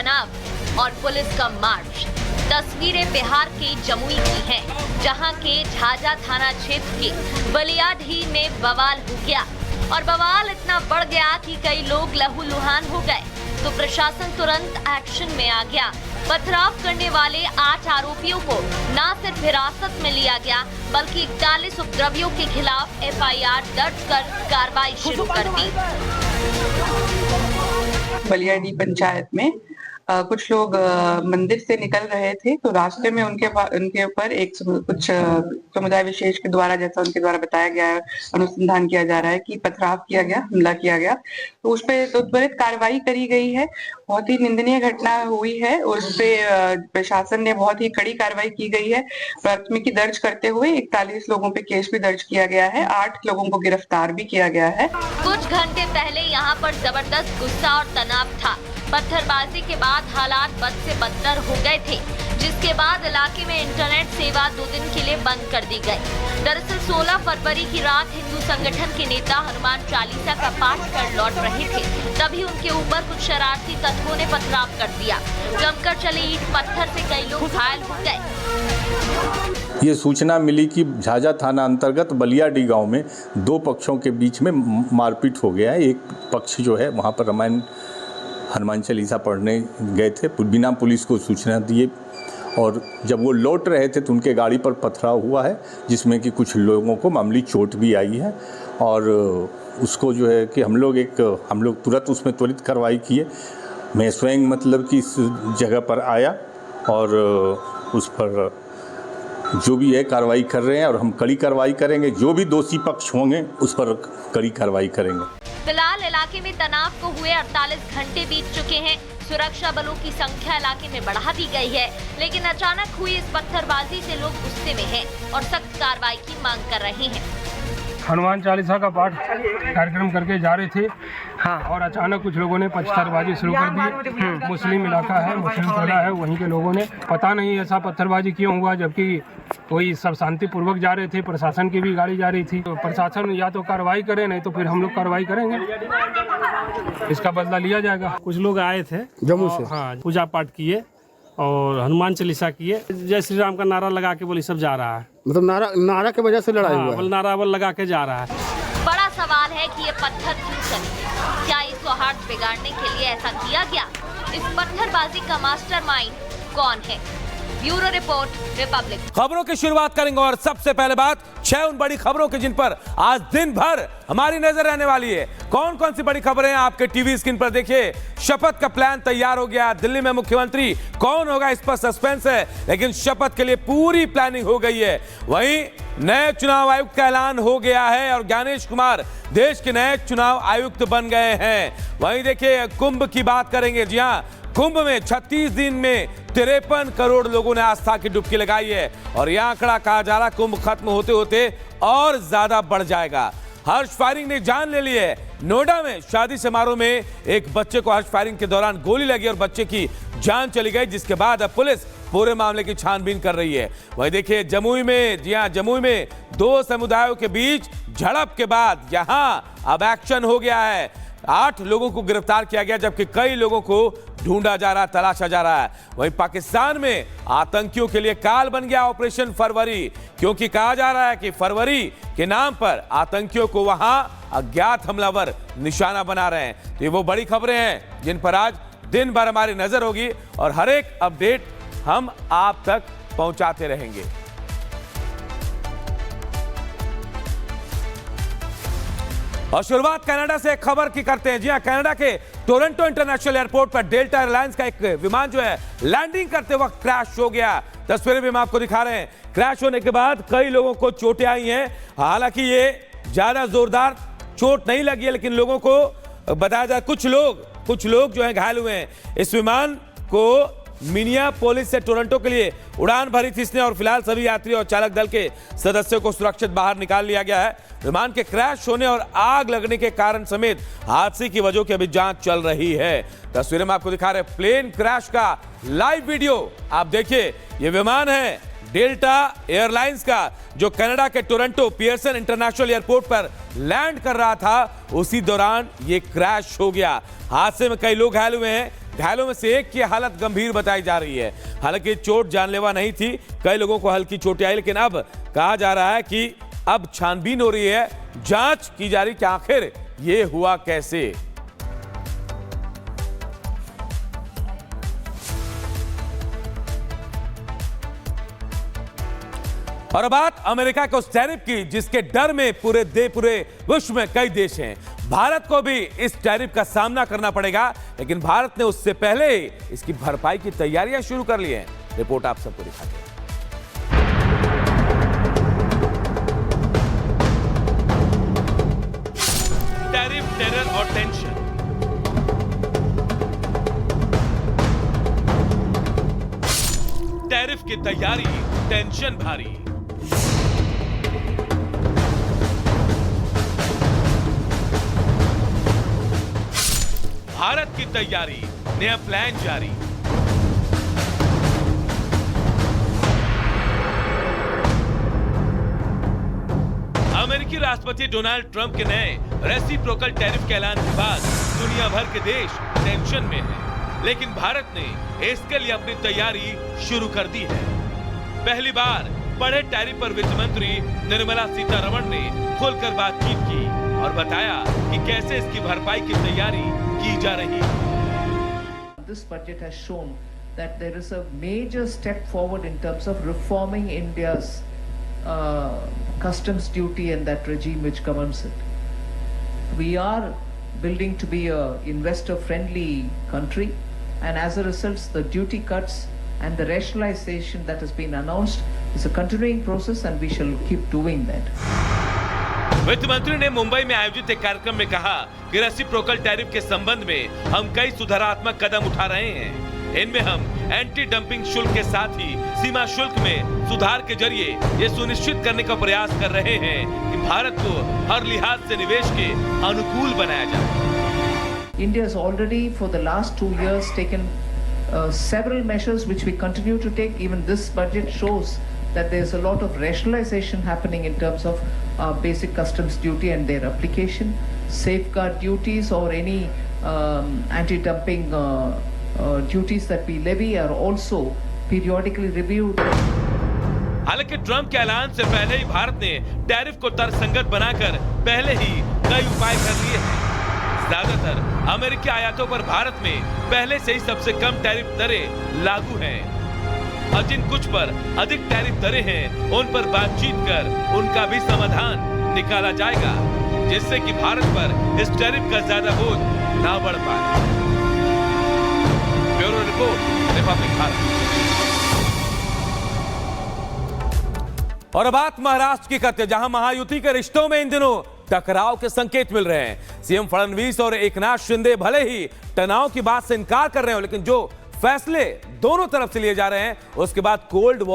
तनाव और पुलिस का मार्च। तस्वीरें बिहार के जमुई की हैं, जहां के झाझा थाना क्षेत्र के बलियाडीह में बवाल हो गया और बवाल इतना बढ़ गया कि कई लोग लहूलुहान हो गए। तो प्रशासन तुरंत एक्शन में आ गया। पथराव करने वाले 8 आरोपियों को न सिर्फ हिरासत में लिया गया, बल्कि 41 उपद्रवियों के खिलाफ FIR दर्ज कर कार्रवाई शुरू कर दी। बलियाडीह पंचायत में कुछ लोग मंदिर से निकल रहे थे, तो रास्ते में उनके ऊपर कुछ समुदाय विशेष के द्वारा, जैसा उनके द्वारा बताया गया है, अनुसंधान किया जा रहा है कि पथराव किया गया, हमला किया गया। तो उस पे तो त्वरित कार्रवाई करी गई है। बहुत ही निंदनीय घटना हुई है। उस पे प्रशासन ने बहुत ही कड़ी कार्रवाई की गई है। प्राथमिकी दर्ज करते हुए 41 लोगों पे केस भी दर्ज किया गया है। 8 लोगों को गिरफ्तार भी किया गया है। कुछ घंटे पहले यहाँ पर जबरदस्त गुस्सा और तनाव था। पत्थरबाजी के बाद हालात बद से बदतर हो गए थे, जिसके बाद इलाके में इंटरनेट सेवा 2 दिन के लिए बंद कर दी गई। दरअसल 16 फरवरी की रात हिंदू संगठन के नेता हनुमान चालीसा का पाठ कर लौट रहे थे, तभी उनके ऊपर कुछ शरारती तत्वों ने पथराव कर दिया। जमकर चले ईंट पत्थर से कई लोग घायल हो गए। ये सूचना मिली कि झाझा थाना अंतर्गत बलियाडीह गांव में 2 पक्षों के बीच में मारपीट हो गया है। एक पक्ष जो है वहाँ पर रामायण हनुमान चालीसा पढ़ने गए थे, बिना पुलिस को सूचना दिए, और जब वो लौट रहे थे तो उनके गाड़ी पर पथराव हुआ है, जिसमें कि कुछ लोगों को मामूली चोट भी आई है। और उसको जो है कि हम लोग तुरंत उसमें त्वरित कार्रवाई किए। मैं स्वयं मतलब कि इस जगह पर आया और उस पर जो भी है कार्रवाई कर रहे हैं, और हम कड़ी कार्रवाई करेंगे। जो भी दोषी पक्ष होंगे उस पर कड़ी कार्रवाई करेंगे। फिलहाल इलाके में तनाव को हुए 48 घंटे बीत चुके हैं। सुरक्षा बलों की संख्या इलाके में बढ़ा दी गई है, लेकिन अचानक हुई इस पत्थरबाजी से लोग गुस्से में हैं और सख्त कार्रवाई की मांग कर रहे हैं। हनुमान चालीसा का पाठ कार्यक्रम करके जा रहे थे, हाँ, और अचानक कुछ लोगों ने पत्थरबाजी शुरू कर दी। मुस्लिम इलाका है, मुस्लिम टोला है, वहीं के लोगों ने, पता नहीं ऐसा पत्थरबाजी क्यों हुआ, जबकि कोई सब शांतिपूर्वक जा रहे थे। प्रशासन की भी गाड़ी जा रही थी। तो प्रशासन या तो कार्रवाई करे, नहीं तो फिर हम लोग कार्रवाई करेंगे। इसका बदला लिया जाएगा। कुछ लोग आए थे जम्मू से, हाँ, पूजा पाठ किए और हनुमान चालीसा किए, जय श्री राम का नारा लगा के बोली सब जा रहा है। मतलब नारा की वजह से लड़ाई हुआ है। नारा लगा के जा रहा है। बड़ा सवाल है कि ये पत्थर क्यों चले? क्या इस सौहार्द बिगाड़ने के लिए ऐसा किया गया? इस पत्थरबाजी का मास्टरमाइंड कौन है? Bureau report, Republic. खबरों की शुरुआत करेंगे और सबसे पहले बात 6 उन बड़ी खबरों की जिन पर आज दिन भर हमारी नजर रहने वाली है। कौन कौन सी बड़ी खबरें आपके टीवी स्क्रीन पर देखिए। शपथ का प्लान तैयार हो गया। दिल्ली में मुख्यमंत्री कौन होगा इस पर सस्पेंस है, लेकिन शपथ के लिए पूरी प्लानिंग हो गई है। वहीं नए चुनाव आयुक्त का ऐलान हो गया है और ज्ञानेश कुमार देश के नए चुनाव आयुक्त बन गए हैं। वहीं देखिए कुंभ की बात करेंगे। जी हाँ, कुंभ में 36 दिन में 53 करोड़ लोगों ने आस्था की डुबकी लगाई है और यह आंकड़ा कहा जा रहा कुंभ खत्म होते होते और ज्यादा बढ़ जाएगा। हर्ष फायरिंग ने जान ले ली है। नोएडा में शादी समारोह में एक बच्चे को हर्ष फायरिंग के दौरान गोली लगी और बच्चे की जान चली गई, जिसके बाद अब पुलिस पूरे मामले की छानबीन कर रही है। वहीं देखिए जमुई में, जी हां, जमुई में 2 समुदायों के बीच झड़प के बाद यहां अब एक्शन हो गया है। 8 लोगों को गिरफ्तार किया गया, जबकि कई लोगों को ढूंढा जा रहा है, तलाशा जा रहा है। वहीं पाकिस्तान में आतंकियों के लिए काल बन गया ऑपरेशन फरवरी, क्योंकि कहा जा रहा है कि फरवरी के नाम पर आतंकियों को वहां अज्ञात हमलावर निशाना बना रहे हैं। तो ये वो बड़ी खबरें हैं जिन पर आज दिन भर हमारी नजर होगी और हर एक अपडेट हम आप तक पहुंचाते रहेंगे। और शुरुआत कनाडा से एक खबर की करते हैं। जी हां, कनाडा के टोरंटो इंटरनेशनल एयरपोर्ट पर डेल्टा एयरलाइंस का एक विमान जो है लैंडिंग करते वक्त क्रैश हो गया। तस्वीरें भी हम आपको दिखा रहे हैं। क्रैश होने के बाद कई लोगों को चोटें आई हैं। हालांकि ये ज्यादा जोरदार चोट नहीं लगी है, लेकिन लोगों को बताया जाए कुछ लोग जो है घायल हुए हैं। इस विमान को मिनियापोलिस से टोरंटो के लिए उड़ान भरी थी इसने और फिलहाल सभी यात्री और चालक दल के सदस्यों को सुरक्षित बाहर निकाल लिया गया है। विमान के क्रैश होने और आग लगने के कारण समेत हादसे की वजह की अभी जांच चल रही है। तस्वीरें में आपको दिखा रहे हैं प्लेन क्रैश का लाइव वीडियो। आप देखिए, ये विमान है डेल्टा एयरलाइंस का जो कनाडा के टोरंटो पियर्सन इंटरनेशनल एयरपोर्ट पर लैंड कर रहा था। उसी दौरान ये क्रैश हो गया। हादसे में कई लोग घायल हुए हैं, घायलों में से एक की हालत गंभीर बताई जा रही है। हालांकि चोट जानलेवा नहीं थी, कई लोगों को हल्की चोटें आई, लेकिन अब कहा जा रहा है कि अब छानबीन हो रही है, जांच की जा रही कि आखिर ये हुआ कैसे। और बात अमेरिका के उस टैरिफ की जिसके डर में पूरे विश्व में कई देश हैं। भारत को भी इस टैरिफ का सामना करना पड़ेगा, लेकिन भारत ने उससे पहले ही इसकी भरपाई की तैयारियां शुरू कर ली हैं। रिपोर्ट आप सबको दिखाते हैं। टैरिफ, टेरर और टेंशन, टैरिफ की तैयारी, टेंशन भारी। भारत की तैयारी, नया प्लान जारी। अमेरिकी राष्ट्रपति डोनाल्ड ट्रंप के नए रेसिप्रोकल टैरिफ के ऐलान के बाद दुनिया भर के देश टेंशन में हैं, लेकिन भारत ने इसके लिए अपनी तैयारी शुरू कर दी है। पहली बार बड़े टैरिफ पर वित्त मंत्री निर्मला सीतारमण ने खुलकर बातचीत की और बताया कि कैसे इसकी भरपाई की तैयारी की जा रही है। This budget has shown that there is a major step forward in terms of reforming India's customs duty and that regime which governs it. We are building to be a investor-friendly country, and as a result, the duty cuts and the rationalization that has been announced is a continuing process, and we shall keep doing that. वित्त मंत्री ने मुंबई में आयोजित एक कार्यक्रम में कहा कि रेसिप्रोकल टैरिफ के संबंध में हम कई सुधारात्मक कदम उठा रहे हैं। इनमें हम एंटी डंपिंग शुल्क के साथ ही सीमा शुल्क में सुधार के जरिए ये सुनिश्चित करने का प्रयास कर रहे हैं कि भारत को हर लिहाज से निवेश के अनुकूल बनाया जाए। India has already for the last 2 years taken several measures which we continue to take. Even this budget shows that there's a lot of rationalization happening in terms of basic customs duty and their application, safeguard duties or any anti-dumping duties that we levy are also periodically reviewed. हालांकि Trump के ऐलान से पहले ही भारत ने tariff को तर्कसंगत बनाकर पहले ही कई उपाय कर लिए हैं। ज्यादातर अमेरिकी आयातों पर भारत में पहले से ही सबसे कम टैरिफ दरें लागू हैं, और जिन कुछ पर अधिक टैरिफ दरें हैं उन पर बातचीत कर उनका भी समाधान निकाला जाएगा, जिससे कि भारत पर इस टैरिफ का ज्यादा बोझ ना बढ़ पाए। Bureau report, Republic Bharat. और बात महाराष्ट्र की करते, जहां महायुति के रिश्तों में इन दिनों टकराव के संकेत मिल रहे हैं। सीएम फडणवीस और एकनाथ शिंदे भले ही तनाव की बात से इनकार कर रहे हो, लेकिन जो फैसले दोनों तरफ से लिए जा रहे हैं उसके बाद कोल्ड